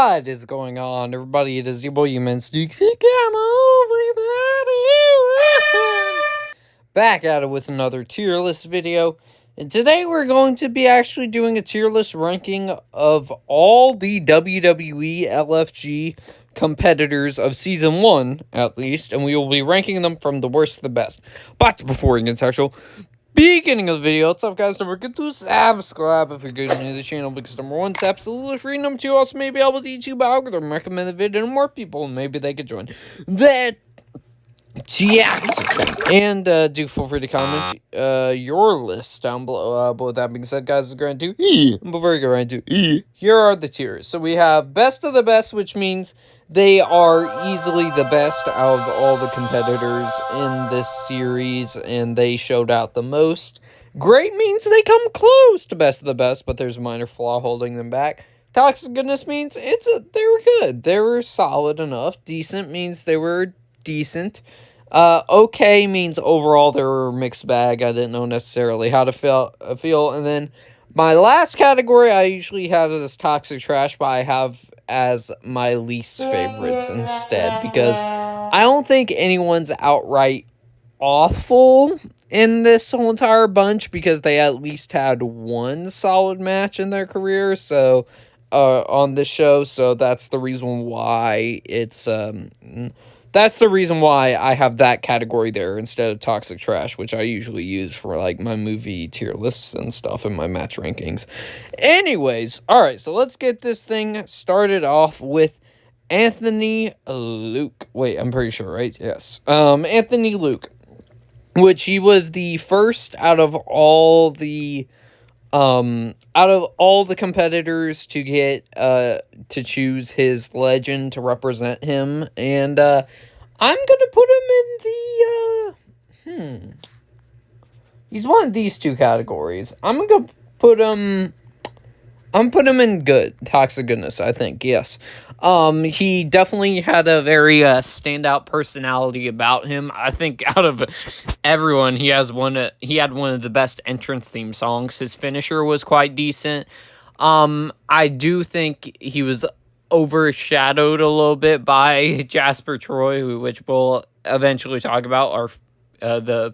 What is going on, everybody? It is your boy, Human Sneaks. Back at it with another tier list video. And today we're going to be actually doing a tier list ranking of all the WWE LFG competitors of Season 1, at least. And we will be ranking them from the worst to the best. But before we get to actual beginning of the video, what's up, guys? Don't forget to subscribe if you're good new to the channel, because number one, it's absolutely free. Number two, also maybe able to YouTube algorithm recommend the video to more people, and maybe they could join that Jackson. And do feel free to comment your list down below. But with that being said, guys, let's go into before we go right into here are the tiers. So we have best of the best, which means they are easily the best out of all the competitors in this series, and they showed out the most. Great means they come close to best of the best, but there's a minor flaw holding them back. Toxic goodness means they were good. They were solid enough. Decent means they were decent. Okay means overall they were a mixed bag. I didn't know necessarily how to feel. And then my last category I usually have as toxic trash, but I have as my least favorites instead, because I don't think anyone's outright awful in this whole entire bunch, because they at least had one solid match in their career, so on this show. So that's the reason why it's that's the reason why I have that category there instead of toxic trash, which I usually use for like my movie tier lists and stuff and my match rankings. Anyways, all right, so let's get this thing started off with Anthony Luke. Wait, I'm pretty sure, right? Yes. Anthony Luke, which he was the first out of all the competitors to get to choose his legend to represent him, and I'm gonna put him in the he's one of these two categories. I'm gonna put him in good, toxic goodness, I think. Yes. He definitely had a very standout personality about him. I think out of everyone, he had one of the best entrance theme songs. His finisher was quite decent. I do think he was overshadowed a little bit by Jasper Troy, which we'll eventually talk about, are the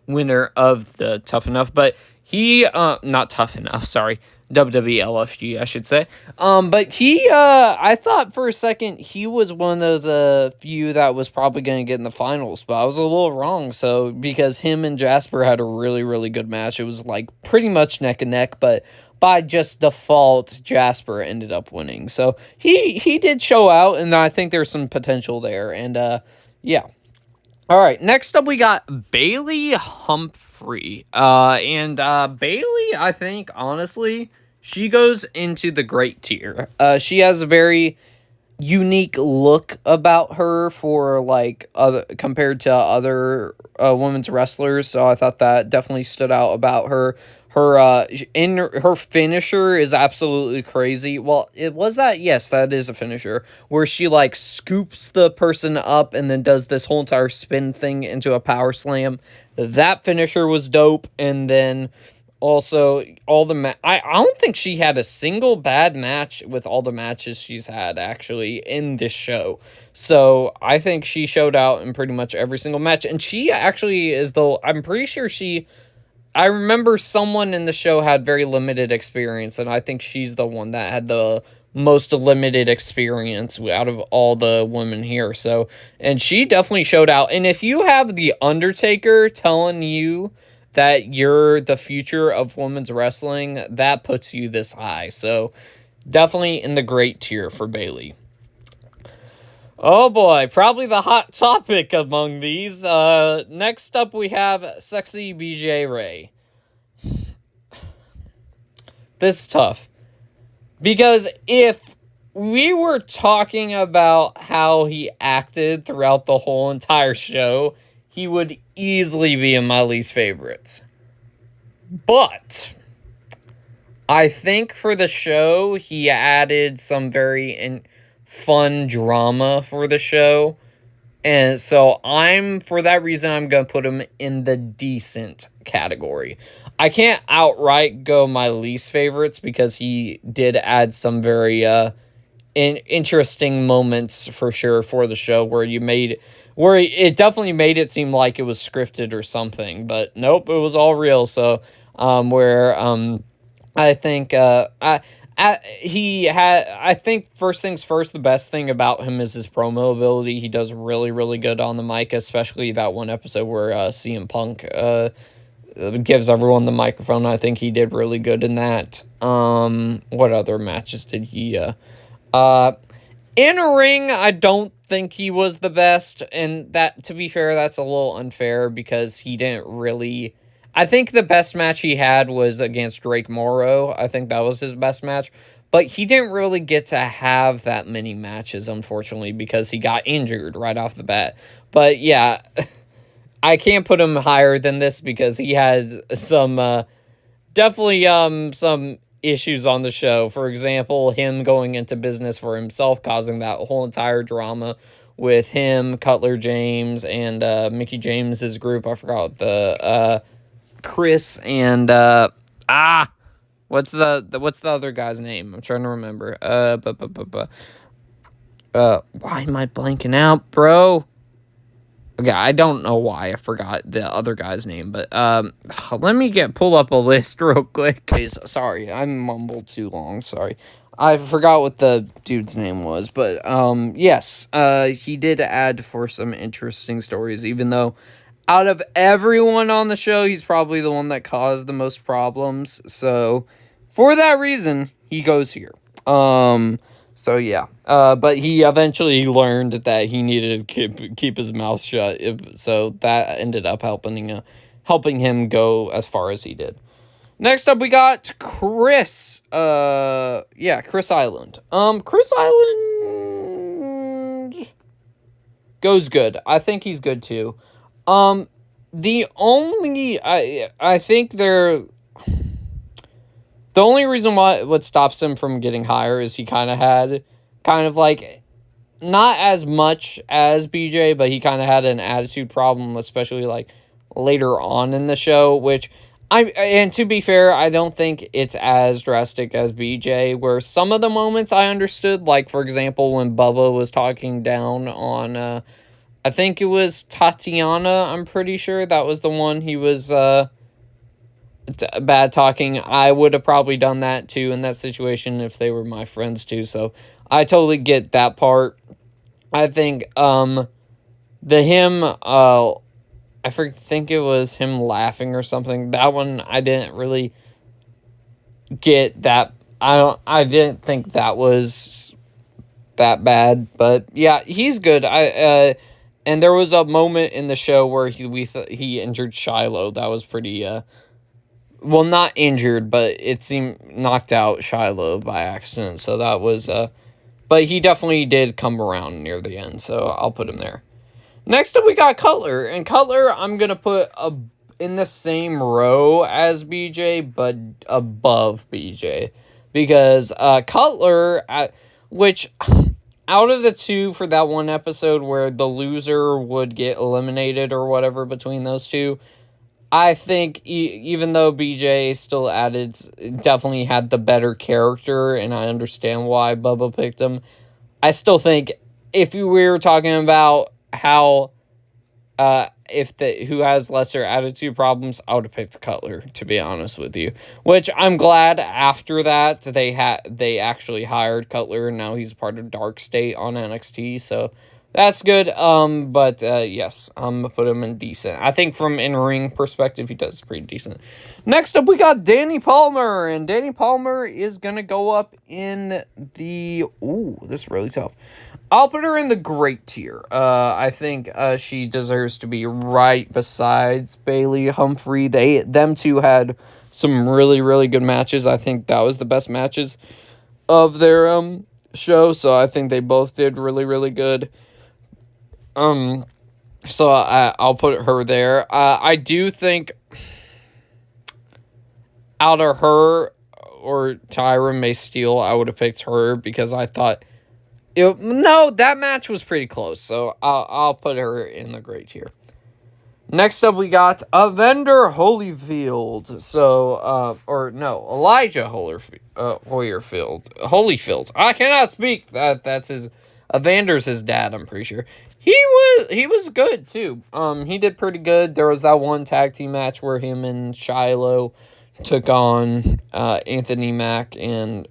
winner of the Tough Enough, but he not Tough Enough, sorry, WWE LFG, I should say. But he, I thought for a second he was one of the few that was probably going to get in the finals, but I was a little wrong. So, because him and Jasper had a really, really good match. It was like pretty much neck and neck, but by just default, Jasper ended up winning. So he did show out, and I think there's some potential there. And yeah. All right, next up we got Bailey Humphrey. And Bailey, I think, honestly, she goes into the great tier. She has a very unique look about her for, like, compared to other women's wrestlers, so I thought that definitely stood out about her. Her finisher is absolutely crazy. Well, yes, that is a finisher, where she like scoops the person up and then does this whole entire spin thing into a power slam. That finisher was dope. And then also I don't think she had a single bad match with all the matches she's had actually in this show. So I think she showed out in pretty much every single match, and she actually is, though I'm pretty sure I remember someone in the show had very limited experience, and I think she's the one that had the most limited experience out of all the women here. So, and she definitely showed out. And if you have The Undertaker telling you that you're the future of women's wrestling, that puts you this high. So, definitely in the great tier for Bailey. Oh boy, probably the hot topic among these. Next up we have Sexy BJ Ray. This is tough, because if we were talking about how he acted throughout the whole entire show, he would easily be in my least favorites. But I think for the show, he added some very fun drama for the show. And so for that reason, I'm going to put him in the decent category. I can't outright go my least favorites, because he did add some very interesting moments for sure for the show where it definitely made it seem like it was scripted or something, but nope, it was all real. So where I think I think first things first, the best thing about him is his promo ability. He does really, really good on the mic, especially that one episode where CM Punk gives everyone the microphone. I think he did really good in that. What other matches did he in a ring, I don't think he was the best, and that, to be fair, that's a little unfair because he didn't really. I think the best match he had was against Drake Morrow. I think that was his best match, but he didn't really get to have that many matches, unfortunately, because he got injured right off the bat. But yeah, I can't put him higher than this because he had some definitely some issues on the show. For example, him going into business for himself, causing that whole entire drama with him, Cutler James, and Mickey James's group. I forgot the Chris and what's the other guy's name? I'm trying to remember. Why am I blanking out, bro? Okay, I don't know why I forgot the other guy's name, but let me pull up a list real quick. Sorry, I mumbled too long. Sorry, I forgot what the dude's name was, but yes, he did add for some interesting stories. Even though, out of everyone on the show, he's probably the one that caused the most problems. So, for that reason, he goes here. So yeah, but he eventually learned that he needed to keep his mouth shut. So that ended up helping him go as far as he did. Next up, we got Chris. Chris Island. Chris Island goes good. I think he's good too. The only I think the only reason what stops him from getting higher is he kind of like not as much as BJ, but he kind of had an attitude problem, especially like later on in the show, which and to be fair, I don't think it's as drastic as BJ, where some of the moments I understood, like for example, when Bubba was talking down on, I think it was Tatiana, I'm pretty sure that was the one he was, bad talking. I would have probably done that too in that situation if they were my friends too, so I totally get that part. I think I think it was him laughing or something. That one I didn't really get that. I didn't think that was that bad, but yeah, he's good. And there was a moment in the show where he injured Shiloh. That was pretty well, not injured, but it seemed knocked out Shiloh by accident. So that was, but he definitely did come around near the end. So I'll put him there. Next up, we got Cutler. And Cutler, I'm going to put in the same row as BJ, but above BJ. Because Cutler, which out of the two for that one episode where the loser would get eliminated or whatever between those two, I think even though BJ still definitely had the better character, and I understand why Bubba picked him, I still think if we were talking about how who has lesser attitude problems, I would have picked Cutler, to be honest with you. Which I'm glad after that they actually hired Cutler, and now he's part of Dark State on NXT, so that's good. But yes, I'm gonna put him in decent. I think from in-ring perspective, he does pretty decent. Next up, we got Danny Palmer, and Danny Palmer is gonna go up in the this is really tough. I'll put her in the great tier. I think she deserves to be right besides Bailey Humphrey. Them two had some really, really good matches. I think that was the best matches of their show. So I think they both did really, really good. So I'll put her there. I do think out of her or Tyra May Steele, I would have picked her because I thought no, that match was pretty close. So I'll put her in the great tier. Next up, we got Evander Holyfield. So, Elijah Holyfield. I cannot speak. That's his. Evander's his dad. I'm pretty sure. He was good too. He did pretty good. There was that one tag team match where him and Shiloh took on Anthony Mack and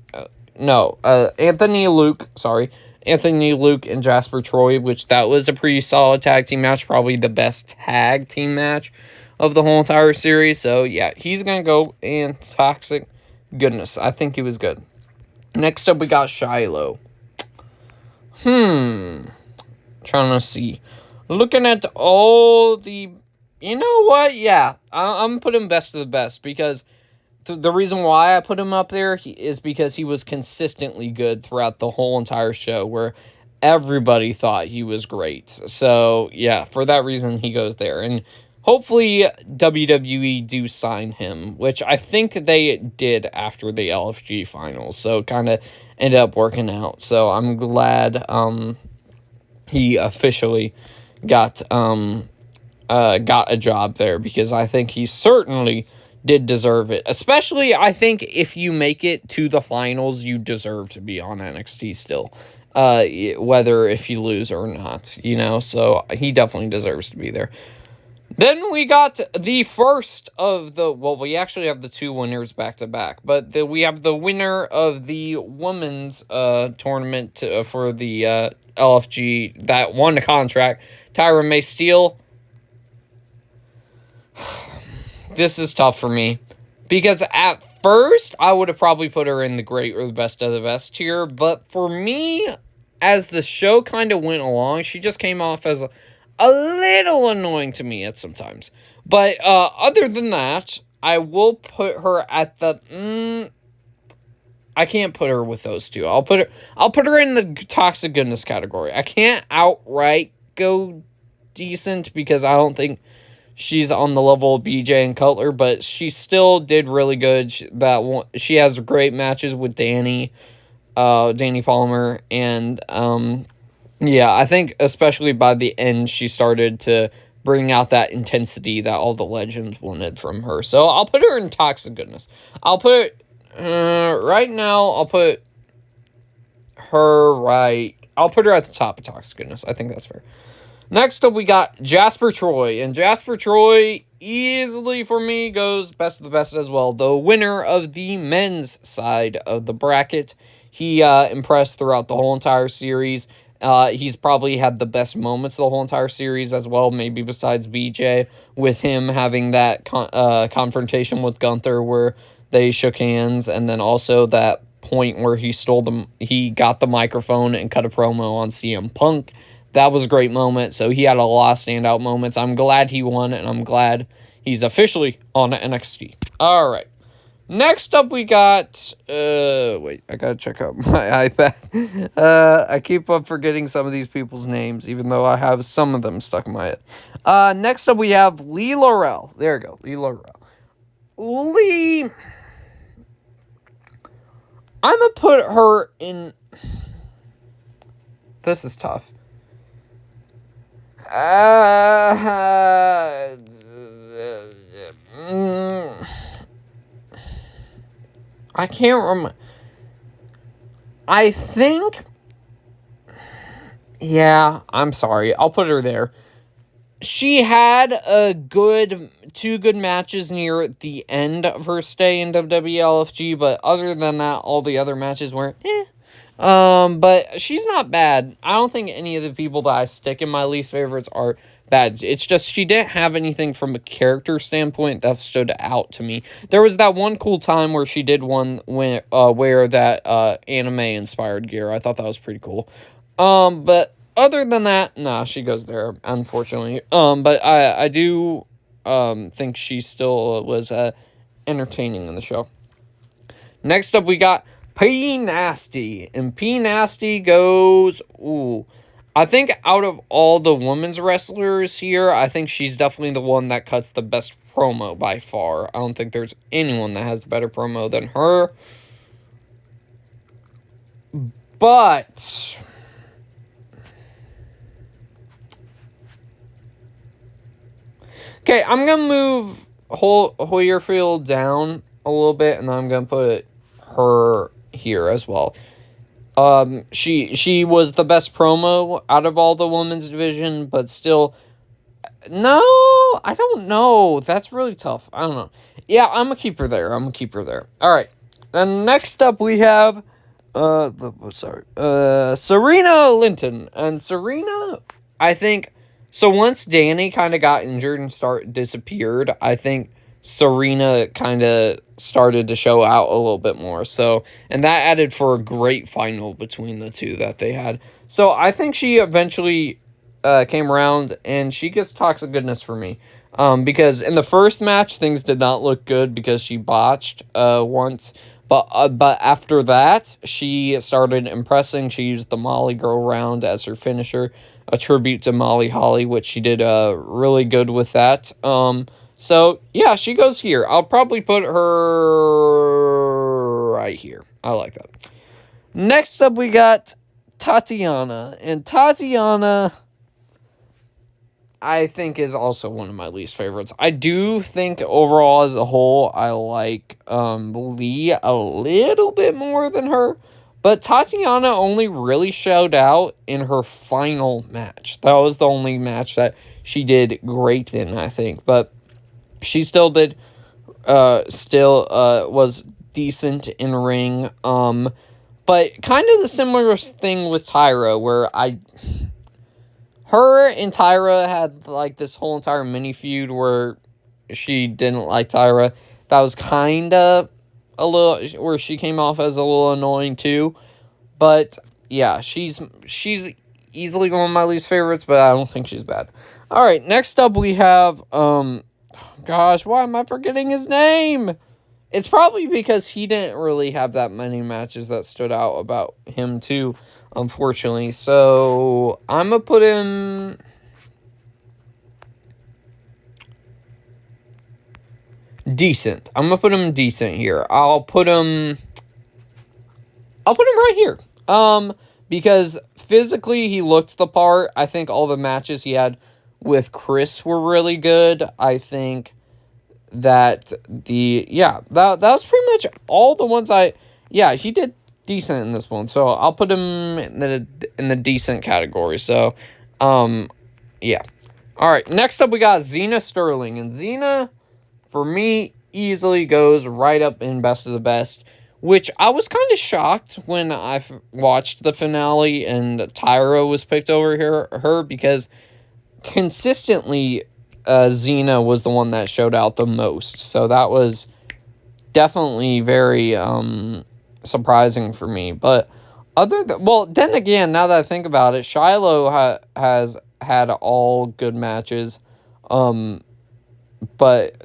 Anthony Luke. Sorry, Anthony Luke and Jasper Troy, which that was a pretty solid tag team match, probably the best tag team match of the whole entire series. So yeah, he's gonna go in Toxic Goodness. I think he was good. Next up, we got Shiloh. Trying to see. Looking at all the... You know what? Yeah, I'm going to put him best of the best because the reason why I put him up there is because he was consistently good throughout the whole entire show where everybody thought he was great. So, yeah, for that reason, he goes there. And hopefully WWE do sign him, which I think they did after the LFG finals. So, kind of ended up working out. So, I'm glad he officially got a job there because I think he certainly did deserve it. Especially, I think if you make it to the finals, you deserve to be on NXT still. Whether if you lose or not, so he definitely deserves to be there. Then we got the first of we actually have the two winners back to back, but we have the winner of the women's tournament for the LFG that won the contract, Tyra May Steele. This is tough for me because at first I would have probably put her in the great or the best of the best tier, but for me, as the show kind of went along, she just came off as a little annoying to me at sometimes. But other than that, I will put her at the... I can't put her with those two. I'll put her in the Toxic Goodness category. I can't outright go decent because I don't think she's on the level of BJ and Cutler, but she still did really good. She has great matches with Danny Palmer, and yeah, I think especially by the end she started to bring out that intensity that all the legends wanted from her. So I'll put her in Toxic Goodness. I'll put right now. I'll put her at the top of Toxic Goodness. I think that's fair. Next up, we got Jasper Troy. And Jasper Troy easily, for me, goes best of the best as well. The winner of the men's side of the bracket. He impressed throughout the whole entire series. He's probably had the best moments of the whole entire series as well, maybe besides BJ, with him having that confrontation with Gunther where they shook hands, and then also that point where he got the microphone and cut a promo on CM Punk. That was a great moment. So he had a lot of standout moments. I'm glad he won, and I'm glad he's officially on NXT. All right. Next up, we got... wait, I gotta check out my iPad. I keep on forgetting some of these people's names, even though I have some of them stuck in my head. Next up, we have Lee Laurel. There we go, Lee Laurel. Lee... I'm gonna put her in... This is tough. I can't remember. I think... Yeah, I'm sorry. I'll put her there. She had two good matches near the end of her stay in WWE LFG, but other than that, all the other matches were but she's not bad. I don't think any of the people that I stick in my least favorites are bad. It's just she didn't have anything from a character standpoint that stood out to me. There was that one cool time where she did wear that anime-inspired gear. I thought that was pretty cool. But other than that, nah, she goes there, unfortunately. But I do think she still was entertaining in the show. Next up, we got P Nasty, and P Nasty goes, I think out of all the women's wrestlers here, I think she's definitely the one that cuts the best promo by far. I don't think there's anyone that has a better promo than her. But Okay, I'm gonna move Hoyerfield down a little bit, and then I'm gonna put her here as well. She was the best promo out of all the women's division, but still, no, I don't know. That's really tough. I don't know. Yeah, I'm gonna keep her there. All right. And next up we have, Serena Linton, and Serena, I think. So once Danny kind of got injured and disappeared, I think Serena kind of started to show out a little bit more. So, and that added for a great final between the two that they had. So I think she eventually came around, and she gets Toxic Goodness for me. Because in the first match, things did not look good because she botched once. But after that, she started impressing. She used the Molly Girl round as her finisher, a tribute to Molly Holly, which she did really good with that. So, yeah, she goes here. I'll probably put her right here. I like that. Next up, we got Tatiana. And Tatiana, I think, is also one of my least favorites. I do think overall as a whole, I like Lee a little bit more than her. But Tatiana only really showed out in her final match. That was the only match that she did great in, I think. But she still did, was decent in ring. But kind of the similar thing with Tyra, where her and Tyra had like this whole entire mini feud where she didn't like Tyra. That was kind of a little, where she came off as a little annoying too. But yeah, she's easily one of my least favorites, but I don't think she's bad. All right, next up we have gosh, why am I forgetting his name? It's probably because he didn't really have that many matches that stood out about him too, unfortunately. So I'm gonna put him decent. I'm gonna put him decent here. I'll put him right here. Because physically he looked the part. I think all the matches he had with Chris were really good. I think that that was pretty much all the ones he did decent in this one. So I'll put him in the decent category. So, yeah. All right, next up we got Xena Sterling, and Xena, for me, easily goes right up in best of the best, which I was kind of shocked when I watched the finale and Tyra was picked over her because consistently Xena was the one that showed out the most. So that was definitely very surprising for me. But then again, now that I think about it, Shiloh has had all good matches, but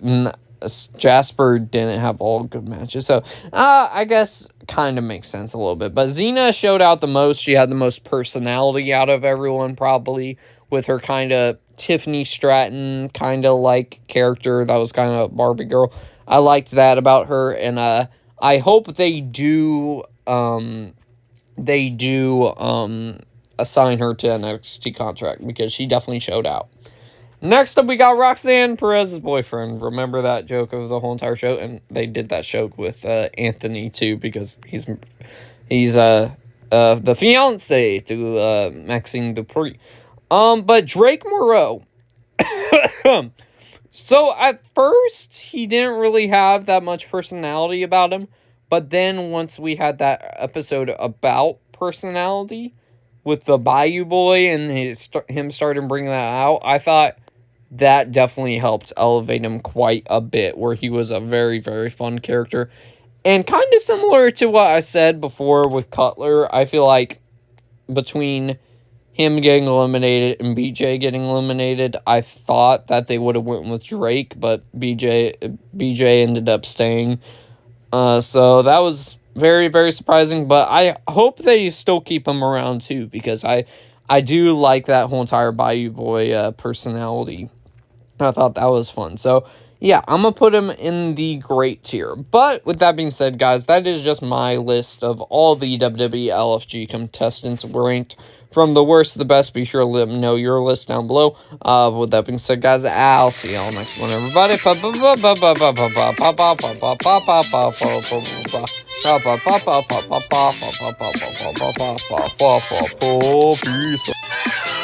Jasper didn't have all good matches. So I guess kind of makes sense a little bit. But Xena showed out the most. She had the most personality out of everyone, probably, with her kind of Tiffany Stratton kind of like character that was kind of Barbie girl. I liked that about her, and I hope they do assign her to an NXT contract because she definitely showed out. Next up, we got Roxanne Perez's boyfriend. Remember that joke of the whole entire show? And they did that joke with Anthony, too, because he's the fiancé to Maxine Dupree. But Drake Moreau. So, at first, he didn't really have that much personality about him. But then, once we had that episode about personality with the Bayou Boy and him starting bringing that out, I thought that definitely helped elevate him quite a bit, where he was a very, very fun character. And kind of similar to what I said before with Cutler, I feel like between him getting eliminated and BJ getting eliminated, I thought that they would have went with Drake, but BJ ended up staying. So that was very, very surprising, but I hope they still keep him around too, because I do like that whole entire Bayou Boy personality. I thought that was fun. So, yeah, I'm going to put him in the great tier. But with that being said, guys, that is just my list of all the WWE LFG contestants ranked from the worst to the best. Be sure to let me know your list down below. With that being said, guys, I'll see y'all next one, everybody. Peace.